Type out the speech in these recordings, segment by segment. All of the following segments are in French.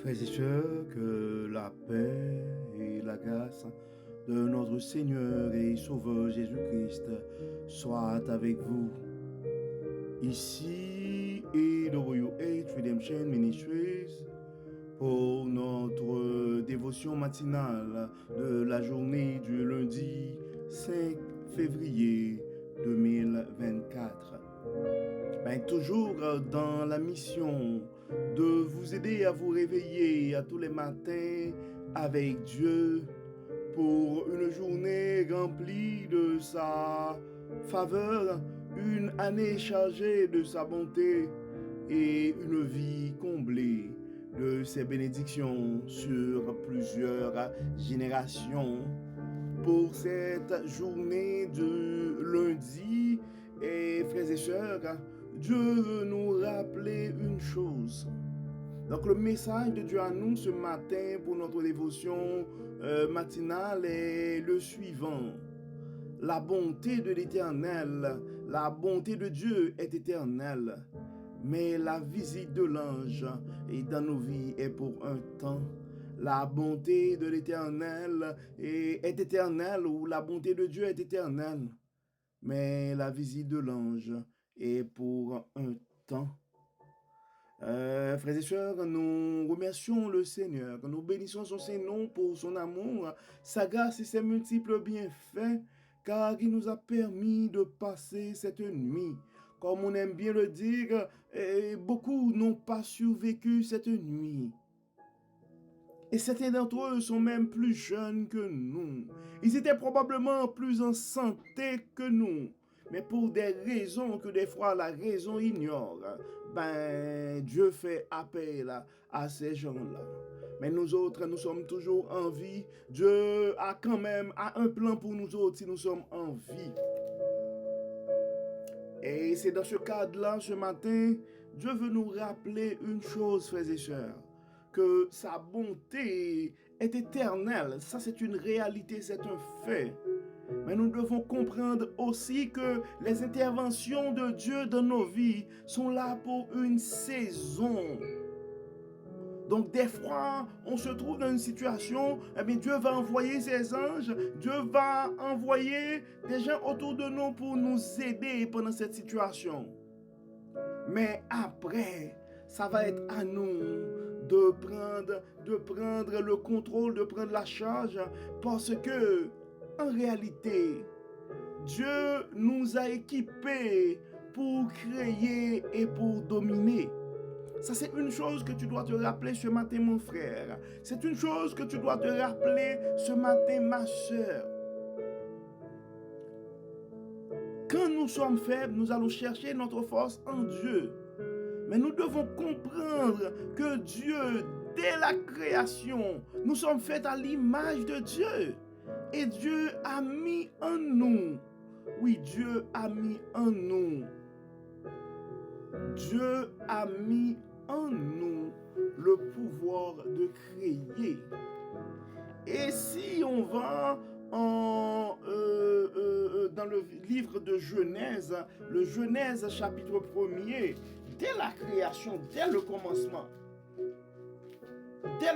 Frères et sœurs, que la paix et la grâce de notre Seigneur et Sauveur Jésus-Christ soient avec vous. Ici est WH Redemption Ministries pour notre dévotion matinale de la journée du lundi 5 février 2024. Toujours dans la mission de vous aider à vous réveiller à tous les matins avec Dieu pour une journée remplie de sa faveur, une année chargée de sa bonté et une vie comblée de ses bénédictions sur plusieurs générations. Pour cette journée de lundi, et frères et sœurs, Dieu veut nous rappeler une chose. Donc le message de Dieu à nous ce matin pour notre dévotion matinale est le suivant. La bonté de l'Éternel, la bonté de Dieu est éternelle, mais la visite de l'ange dans nos vies est pour un temps. La bonté de l'Éternel est éternelle, ou la bonté de Dieu est éternelle, mais la visite de l'ange est pour un temps. Frères et sœurs, nous remercions le Seigneur, nous bénissons son Saint-Nom pour son amour, sa grâce et ses multiples bienfaits, car il nous a permis de passer cette nuit. Comme on aime bien le dire, beaucoup n'ont pas survécu cette nuit. Et certains d'entre eux sont même plus jeunes que nous. Ils étaient probablement plus en santé que nous. Mais pour des raisons que des fois la raison ignore, Dieu fait appel à ces gens-là. Mais nous autres, nous sommes toujours en vie. Dieu a quand même un plan pour nous autres si nous sommes en vie. Et c'est dans ce cadre-là, ce matin, Dieu veut nous rappeler une chose, frères et sœurs, que sa bonté est éternelle. Ça, c'est une réalité, c'est un fait. Mais nous devons comprendre aussi que les interventions de Dieu dans nos vies sont là pour une saison. Donc des fois, on se trouve dans une situation, Dieu va envoyer ses anges, Dieu va envoyer des gens autour de nous pour nous aider pendant cette situation. Mais après, ça va être à nous de prendre le contrôle, de prendre la charge, parce que, en réalité, Dieu nous a équipés pour créer et pour dominer. Ça, c'est une chose que tu dois te rappeler ce matin, mon frère. C'est une chose que tu dois te rappeler ce matin, ma soeur. Quand nous sommes faibles, nous allons chercher notre force en Dieu. Mais nous devons comprendre que Dieu, dès la création, nous sommes faits à l'image de Dieu. Et Dieu a mis en nous, oui, Dieu a mis en nous, Dieu a mis en nous le pouvoir de créer. Et si on va dans le livre de Genèse, le Genèse chapitre 1er, dès la création, dès le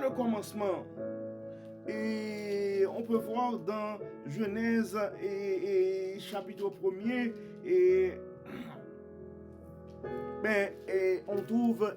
commencement, et on peut voir dans Genèse et chapitre 1er, et on trouve,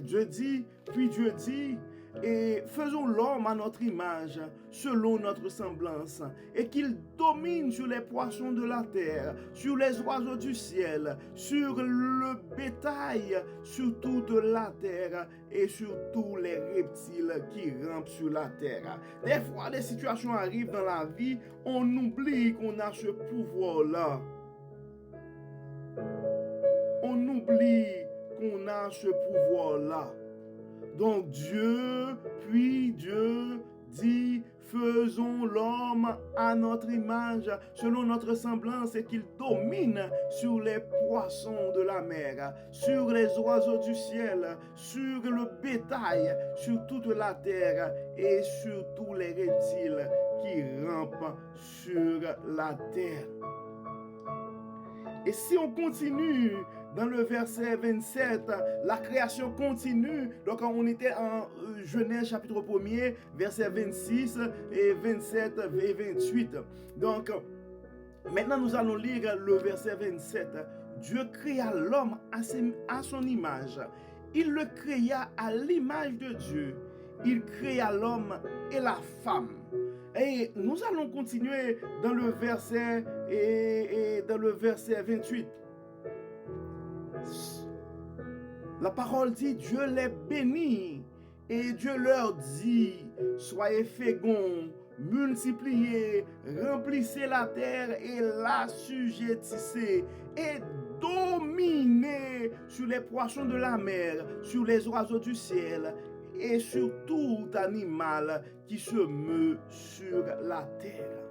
Dieu dit, puis Dieu dit, et faisons l'homme à notre image, selon notre semblance, et qu'il domine sur les poissons de la terre, sur les oiseaux du ciel, sur le bétail, sur toute la terre, et sur tous les reptiles qui rampent sur la terre. Des fois, des situations arrivent dans la vie, on oublie qu'on a ce pouvoir-là. On oublie qu'on a ce pouvoir-là. Donc Dieu dit, faisons l'homme à notre image, selon notre semblance, et qu'il domine sur les poissons de la mer, sur les oiseaux du ciel, sur le bétail, sur toute la terre, et sur tous les reptiles qui rampent sur la terre. Et si on continue dans le verset 27, la création continue. Donc on était en Genèse chapitre 1er, verset 26 et 27 et 28. Donc maintenant nous allons lire le verset 27. Dieu créa l'homme à son image. Il le créa à l'image de Dieu. Il créa l'homme et la femme. Et nous allons continuer dans le verset dans le verset 28. La parole dit, Dieu les bénit et Dieu leur dit, soyez féconds, multipliez, remplissez la terre et l'assujettissez et dominez sur les poissons de la mer, sur les oiseaux du ciel et sur tout animal qui se meut sur la terre.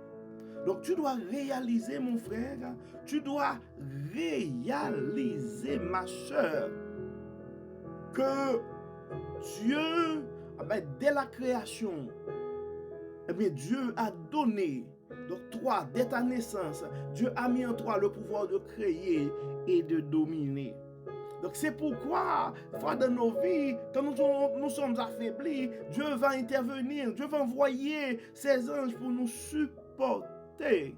Donc tu dois réaliser, mon frère, tu dois réaliser, ma soeur, que Dieu, dès la création, Dieu a donné, donc toi, dès ta naissance, Dieu a mis en toi le pouvoir de créer et de dominer. Donc c'est pourquoi, dans nos vies, quand nous sommes affaiblis, Dieu va intervenir, Dieu va envoyer ses anges pour nous supporter.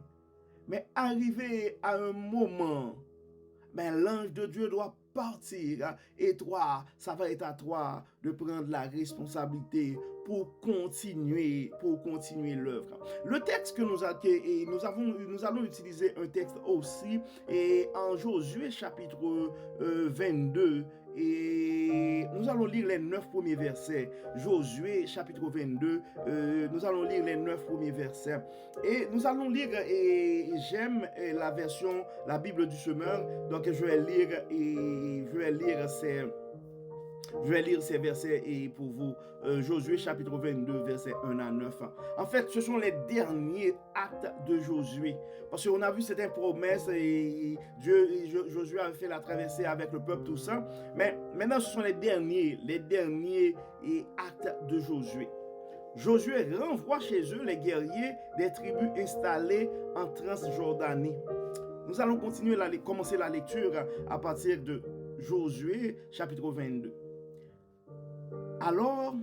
Mais arrivé à un moment, l'ange de Dieu doit partir et toi, ça va être à toi de prendre la responsabilité pour continuer l'œuvre. Le texte que nous allons utiliser un texte aussi et en Josué chapitre 22 et nous allons lire les 9 premiers versets. Josué chapitre 22, nous allons lire les 9 premiers versets et nous allons lire, et j'aime la Bible du semeur, donc je vais lire ces versets et pour vous. Josué chapitre 22, versets 1 à 9. En fait, ce sont les derniers actes de Josué. Parce qu'on a vu certaines promesses et Josué a fait la traversée avec le peuple, tout ça. Mais maintenant, ce sont les derniers actes de Josué. Josué renvoie chez eux les guerriers des tribus installées en Transjordanie. Nous allons commencer la lecture à partir de Josué chapitre 22. Alors,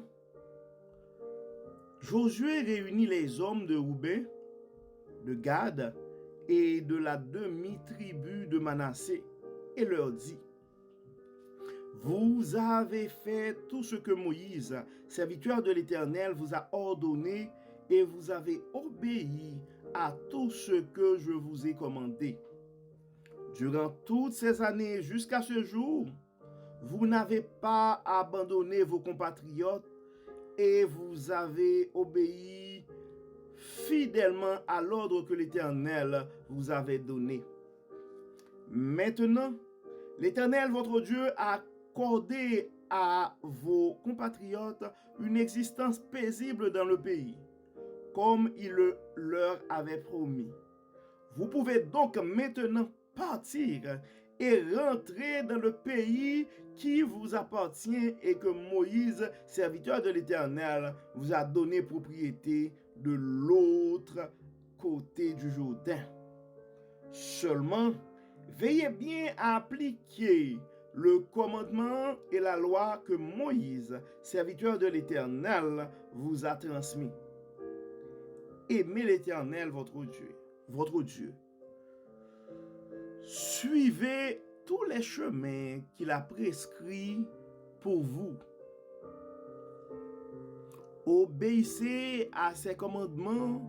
Josué réunit les hommes de Rouben, de Gad et de la demi-tribu de Manassé et leur dit, vous avez fait tout ce que Moïse, serviteur de l'Éternel, vous a ordonné et vous avez obéi à tout ce que je vous ai commandé. Durant toutes ces années jusqu'à ce jour, vous n'avez pas abandonné vos compatriotes et vous avez obéi fidèlement à l'ordre que l'Éternel vous avait donné. Maintenant, l'Éternel, votre Dieu, a accordé à vos compatriotes une existence paisible dans le pays, comme il leur avait promis. Vous pouvez donc maintenant partir et rentrer dans le pays qui vous appartient et que Moïse, serviteur de l'Éternel, vous a donné propriété de l'autre côté du Jourdain. Seulement, veillez bien à appliquer le commandement et la loi que Moïse, serviteur de l'Éternel, vous a transmis. Aimez l'Éternel, votre Dieu. Suivez tous les chemins qu'il a prescrits pour vous. Obéissez à ses commandements,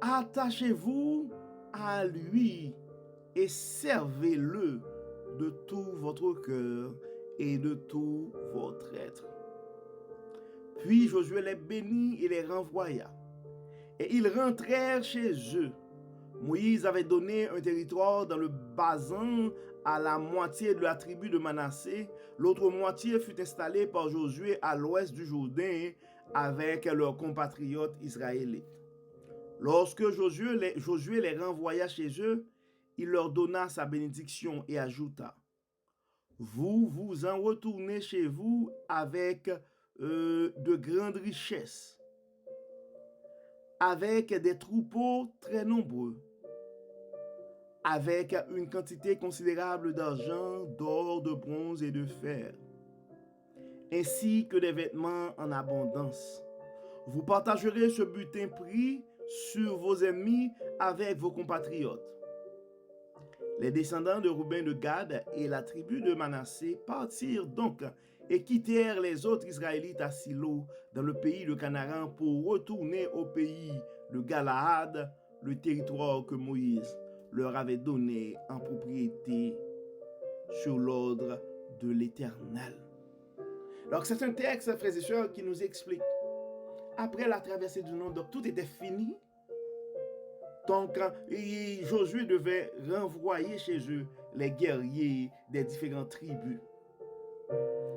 attachez-vous à lui et servez-le de tout votre cœur et de tout votre être. Puis Josué les bénit et les renvoya. Et ils rentrèrent chez eux. Moïse avait donné un territoire dans le Basan à la moitié de la tribu de Manassé. L'autre moitié fut installée par Josué à l'ouest du Jourdain avec leurs compatriotes israélites. Lorsque Josué les renvoya chez eux, il leur donna sa bénédiction et ajouta, vous vous en retournez chez vous avec de grandes richesses, avec des troupeaux très nombreux. avec une quantité considérable d'argent, d'or, de bronze et de fer, ainsi que des vêtements en abondance. Vous partagerez ce butin pris sur vos ennemis avec vos compatriotes. Les descendants de Rouben, de Gad et la tribu de Manassé partirent donc et quittèrent les autres Israélites à Silo, dans le pays de Canaan, pour retourner au pays de Galaad, le territoire que Moïse leur avait donné en propriété sur l'ordre de l'Éternel. Donc c'est un texte, frères et sœurs, qui nous explique. Après la traversée du Nord, donc tout était fini. Donc Josué devait renvoyer chez eux les guerriers des différentes tribus.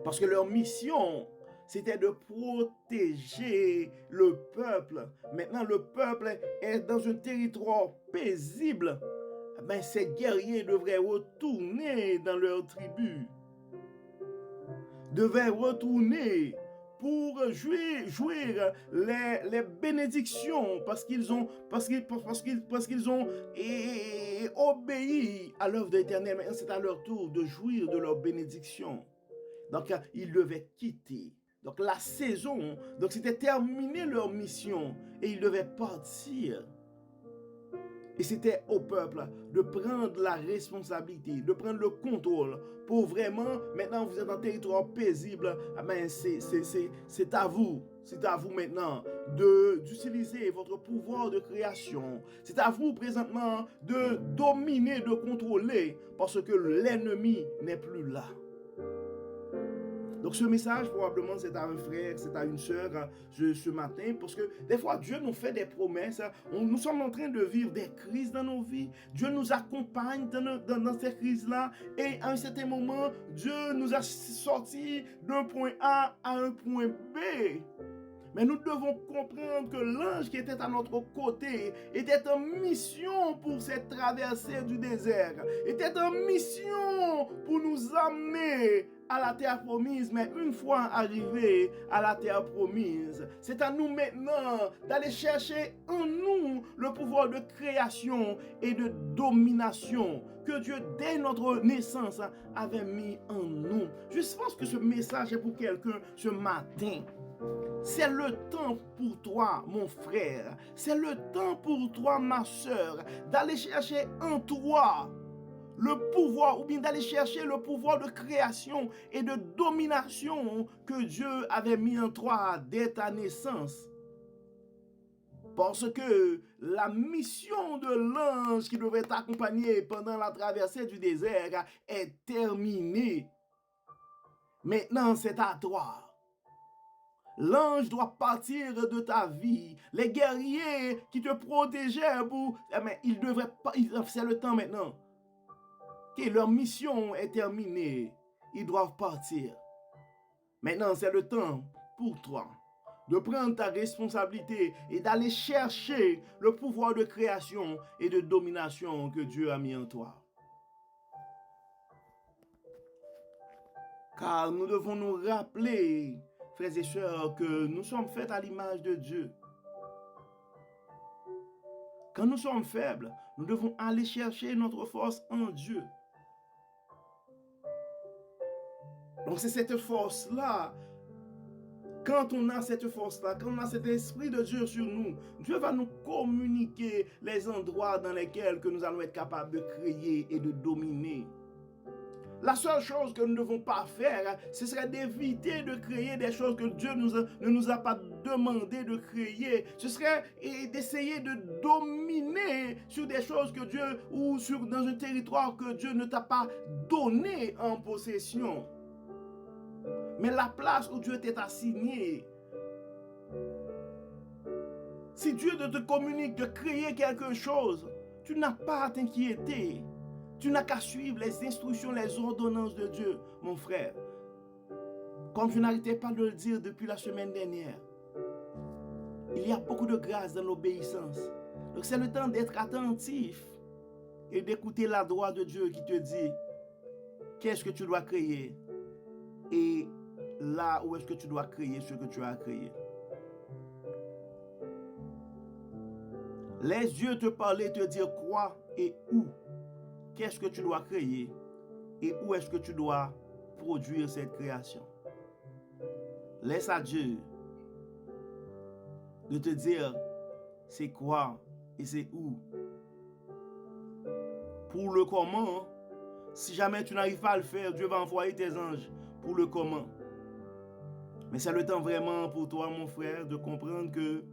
Parce que leur mission, c'était de protéger le peuple. Maintenant, le peuple est dans un territoire paisible. Ben, ces guerriers devraient retourner dans leur tribu. Devaient retourner pour jouir les bénédictions parce qu'ils ont obéi à l'œuvre de l'Éternel. Maintenant, c'est à leur tour de jouir de leurs bénédictions. Donc, ils devaient quitter. Donc, la saison, donc c'était terminé leur mission et ils devaient partir. Et c'était au peuple de prendre la responsabilité, de prendre le contrôle pour vraiment, maintenant vous êtes en territoire paisible, ben c'est à vous maintenant d'utiliser votre pouvoir de création. C'est à vous présentement de dominer, de contrôler, parce que l'ennemi n'est plus là. Donc ce message, probablement, c'est à un frère, c'est à une sœur ce matin, parce que des fois, Dieu nous fait des promesses. Nous sommes en train de vivre des crises dans nos vies. Dieu nous accompagne dans ces crises-là. Et à un certain moment, Dieu nous a sortis d'un point A à un point B. Mais nous devons comprendre que l'ange qui était à notre côté était en mission pour cette traversée du désert, était en mission pour nous amener à la terre promise. Mais une fois arrivé à la terre promise, c'est à nous maintenant d'aller chercher en nous le pouvoir de création et de domination que Dieu, dès notre naissance, avait mis en nous. Je pense que ce message est pour quelqu'un ce matin. C'est le temps pour toi, mon frère. C'est le temps pour toi, ma soeur, d'aller chercher en toi le pouvoir, ou bien d'aller chercher le pouvoir de création et de domination que Dieu avait mis en toi dès ta naissance. Parce que la mission de l'ange qui devait t'accompagner pendant la traversée du désert est terminée. Maintenant, c'est à toi. L'ange doit partir de ta vie. Les guerriers qui te protégeaient, ils devraient pas. C'est le temps maintenant. Que leur mission est terminée. Ils doivent partir. Maintenant, c'est le temps pour toi de prendre ta responsabilité et d'aller chercher le pouvoir de création et de domination que Dieu a mis en toi. Car nous devons nous rappeler, frères et sœurs, que nous sommes faits à l'image de Dieu. Quand nous sommes faibles, nous devons aller chercher notre force en Dieu. Donc c'est cette force-là. Quand on a cette force-là, quand on a cet esprit de Dieu sur nous, Dieu va nous communiquer les endroits dans lesquels que nous allons être capables de créer et de dominer. La seule chose que nous ne devons pas faire, ce serait d'éviter de créer des choses que Dieu ne nous a pas demandé de créer. Ce serait d'essayer de dominer sur des choses que Dieu, ou dans un territoire que Dieu ne t'a pas donné en possession. Mais la place où Dieu t'est assigné, si Dieu te communique de créer quelque chose, tu n'as pas à t'inquiéter. Tu n'as qu'à suivre les instructions, les ordonnances de Dieu, mon frère. Comme je n'arrêtais pas de le dire depuis la semaine dernière, il y a beaucoup de grâce dans l'obéissance. Donc c'est le temps d'être attentif et d'écouter la voix de Dieu qui te dit qu'est-ce que tu dois créer et là où est-ce que tu dois créer ce que tu as créé. Laisse Dieu te parler, te dire quoi et où. qu'est-ce que tu dois créer et où est-ce que tu dois produire cette création. Laisse à Dieu de te dire c'est quoi et c'est où. Pour le comment, si jamais tu n'arrives pas à le faire, Dieu va envoyer tes anges pour le comment. Mais c'est le temps vraiment pour toi, mon frère, de comprendre que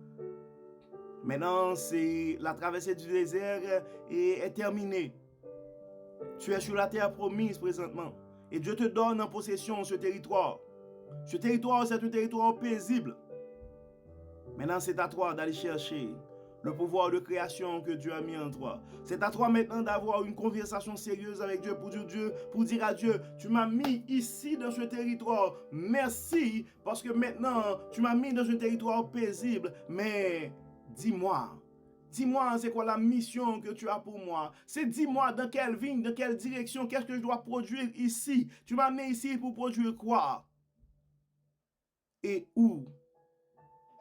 maintenant, c'est la traversée du désert est terminée. Tu es sur la terre promise présentement. Et Dieu te donne en possession ce territoire. Ce territoire, c'est un territoire paisible. Maintenant, c'est à toi d'aller chercher le pouvoir de création que Dieu a mis en toi. C'est à toi maintenant d'avoir une conversation sérieuse avec Dieu pour dire à Dieu, tu m'as mis ici dans ce territoire. Merci parce que maintenant, tu m'as mis dans un territoire paisible. Mais dis-moi, c'est quoi la mission que tu as pour moi? C'est dis-moi dans quelle vigne, dans quelle direction, qu'est-ce que je dois produire ici? Tu m'as mis ici pour produire quoi? Et où?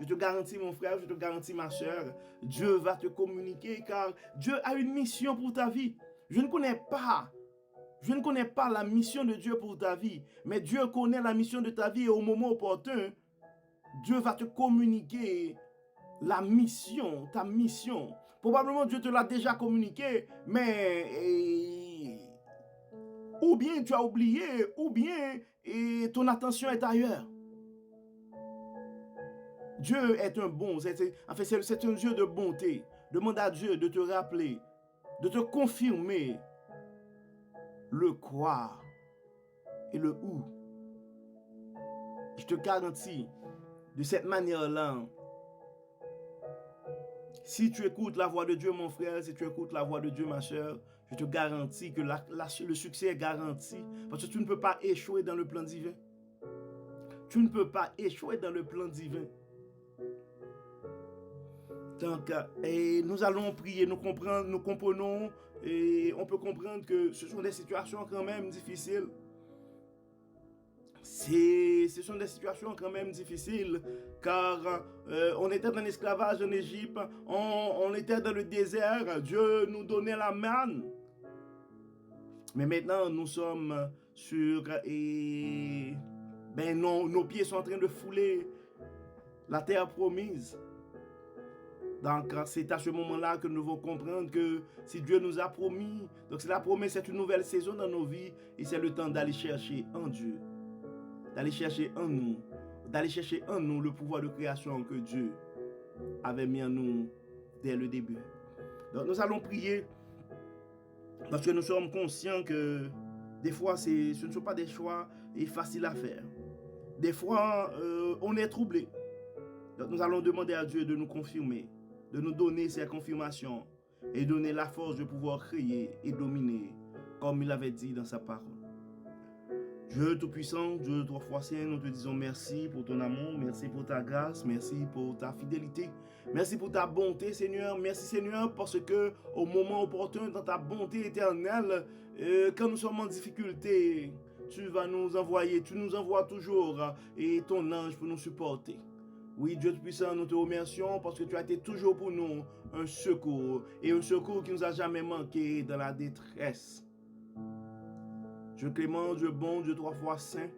Je te garantis, mon frère, je te garantis, ma soeur, Dieu va te communiquer car Dieu a une mission pour ta vie. Je ne connais pas la mission de Dieu pour ta vie, mais Dieu connaît la mission de ta vie et au moment opportun, Dieu va te communiquer la mission, ta mission. Probablement Dieu te l'a déjà communiqué, mais ou bien tu as oublié, ou bien ton attention est ailleurs. Dieu est un bon, c'est un Dieu de bonté. Demande à Dieu de te rappeler, de te confirmer le quoi et le où. Je te garantis, de cette manière-là, si tu écoutes la voix de Dieu, mon frère, si tu écoutes la voix de Dieu, ma soeur, je te garantis que le succès est garanti. Parce que tu ne peux pas échouer dans le plan divin. Tu ne peux pas échouer dans le plan divin. Donc, nous allons prier, nous comprenons, et on peut comprendre que ce sont des situations quand même difficiles. Ce sont des situations quand même difficiles, car on était dans l'esclavage en Égypte, on était dans le désert, Dieu nous donnait la manne. Mais maintenant, nous sommes sur... nos pieds sont en train de fouler la terre promise. Donc, c'est à ce moment-là que nous devons comprendre que si Dieu nous a promis, donc c'est la promesse, c'est une nouvelle saison dans nos vies et c'est le temps d'aller chercher en Dieu, d'aller chercher en nous le pouvoir de création que Dieu avait mis en nous dès le début. Donc, nous allons prier parce que nous sommes conscients que des fois, ce ne sont pas des choix faciles à faire. Des fois, on est troublé. Donc, nous allons demander à Dieu de nous confirmer, de nous donner ces confirmations et donner la force de pouvoir créer et dominer comme il avait dit dans sa parole. Dieu Tout-Puissant, Dieu trois fois saint, nous te disons merci pour ton amour, merci pour ta grâce, merci pour ta fidélité, merci pour ta bonté, Seigneur. Merci, Seigneur, parce que au moment opportun, dans ta bonté éternelle, quand nous sommes en difficulté, tu vas nous envoyer, tu nous envoies toujours et ton ange pour nous supporter. Oui, Dieu Tout-Puissant, nous te remercions parce que tu as été toujours pour nous un secours et un secours qui ne nous a jamais manqué dans la détresse. Dieu clément, Dieu bon, Dieu trois fois saint.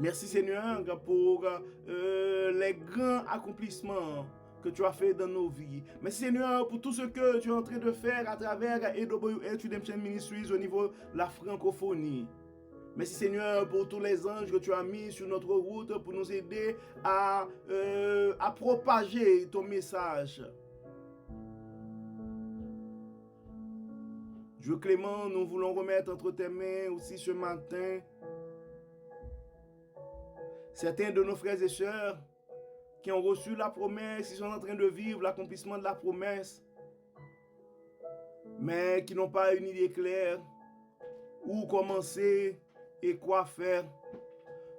Merci Seigneur pour les grands accomplissements que tu as fait dans nos vies. Merci Seigneur pour tout ce que tu es en train de faire à travers AWH Redemption Ministries au niveau de la francophonie. Merci Seigneur pour tous les anges que tu as mis sur notre route pour nous aider à propager ton message. Dieu clément, nous voulons remettre entre tes mains aussi ce matin certains de nos frères et sœurs qui ont reçu la promesse, ils sont en train de vivre l'accomplissement de la promesse, mais qui n'ont pas une idée claire où commencer et quoi faire.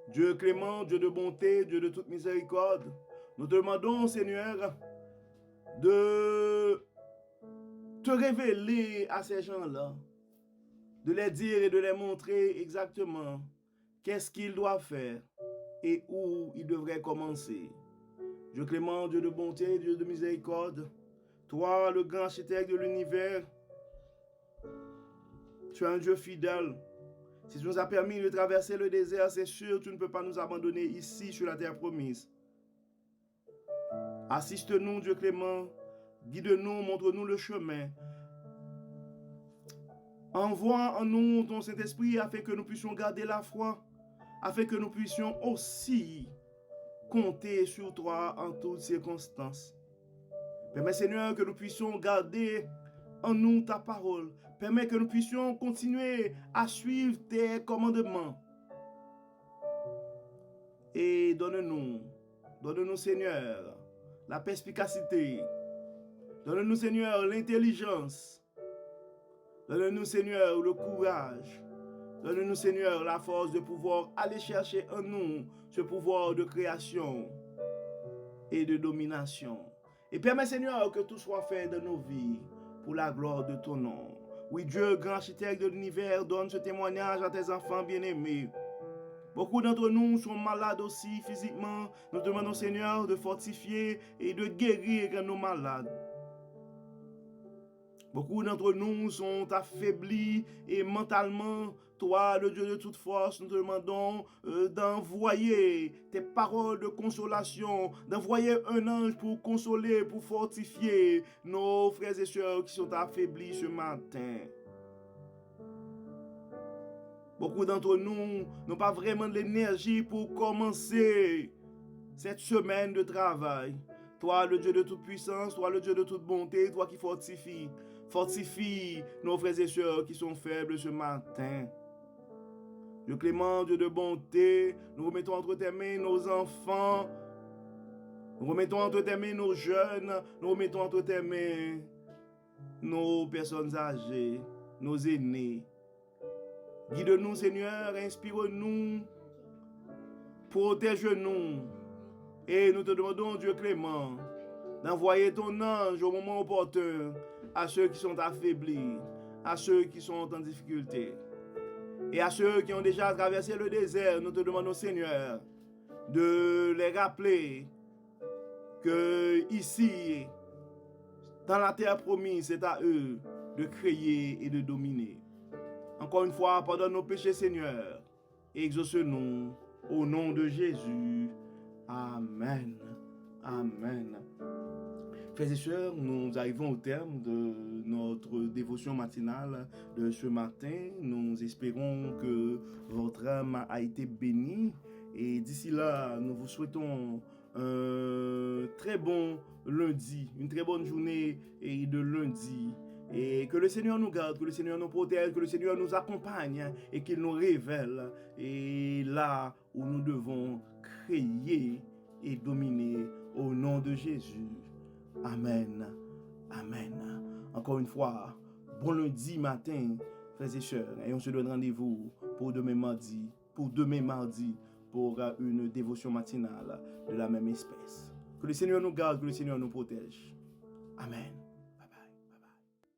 Dieu clément, Dieu de bonté, Dieu de toute miséricorde, nous te demandons, Seigneur, de te révéler à ces gens-là, de les dire et de les montrer exactement qu'est-ce qu'ils doivent faire et où ils devraient commencer. Dieu clément, Dieu de bonté, Dieu de miséricorde, Toi, le grand architecte de l'univers, tu es un Dieu fidèle. Si tu nous as permis de traverser le désert, c'est sûr, tu ne peux pas nous abandonner ici sur la terre promise. Assiste-nous, Dieu clément, guide-nous, montre-nous le chemin. Envoie en nous ton Saint-Esprit afin que nous puissions garder la foi, afin que nous puissions aussi compter sur toi en toutes circonstances. Permets, Seigneur, que nous puissions garder en nous ta parole. Permets que nous puissions continuer à suivre tes commandements. Et donne-nous, Seigneur, la perspicacité. Donne-nous, Seigneur, l'intelligence. Donne-nous, Seigneur, le courage. Donne-nous, Seigneur, la force de pouvoir aller chercher en nous ce pouvoir de création et de domination. Et permets, Seigneur, que tout soit fait dans nos vies pour la gloire de ton nom. Oui, Dieu, grand architecte de l'univers, donne ce témoignage à tes enfants bien-aimés. Beaucoup d'entre nous sont malades aussi physiquement. Nous demandons, Seigneur, de fortifier et de guérir nos malades. Beaucoup d'entre nous sont affaiblis et mentalement, toi, le Dieu de toute force, nous te demandons d'envoyer tes paroles de consolation, d'envoyer un ange pour consoler, pour fortifier nos frères et sœurs qui sont affaiblis ce matin. Beaucoup d'entre nous n'ont pas vraiment de l'énergie pour commencer cette semaine de travail. Toi, le Dieu de toute puissance, toi, le Dieu de toute bonté, toi qui fortifie. Fortifie nos frères et sœurs qui sont faibles ce matin. Dieu clément, Dieu de bonté, nous remettons entre tes mains nos enfants. Nous remettons entre tes mains nos jeunes. Nous remettons entre tes mains nos personnes âgées, nos aînés. Guide-nous, Seigneur, inspire-nous, protège-nous. Et nous te demandons, Dieu clément, d'envoyer ton ange au moment opportun à ceux qui sont affaiblis, à ceux qui sont en difficulté. Et à ceux qui ont déjà traversé le désert, nous te demandons, Seigneur, de les rappeler que ici, dans la terre promise, c'est à eux de créer et de dominer. Encore une fois, pardonne nos péchés, Seigneur, et exauce-nous au nom de Jésus. Amen. Amen. Frères et sœurs, nous arrivons au terme de notre dévotion matinale de ce matin. Nous espérons que votre âme a été bénie. Et d'ici là, nous vous souhaitons un très bon lundi, une très bonne journée et de lundi. Et que le Seigneur nous garde, que le Seigneur nous protège, que le Seigneur nous accompagne et qu'il nous révèle. Et là où nous devons créer et dominer au nom de Jésus. Amen. Amen. Encore une fois, bon lundi matin, frères et sœurs. Et on se donne rendez-vous pour demain mardi, pour une dévotion matinale de la même espèce. Que le Seigneur nous garde, que le Seigneur nous protège. Amen.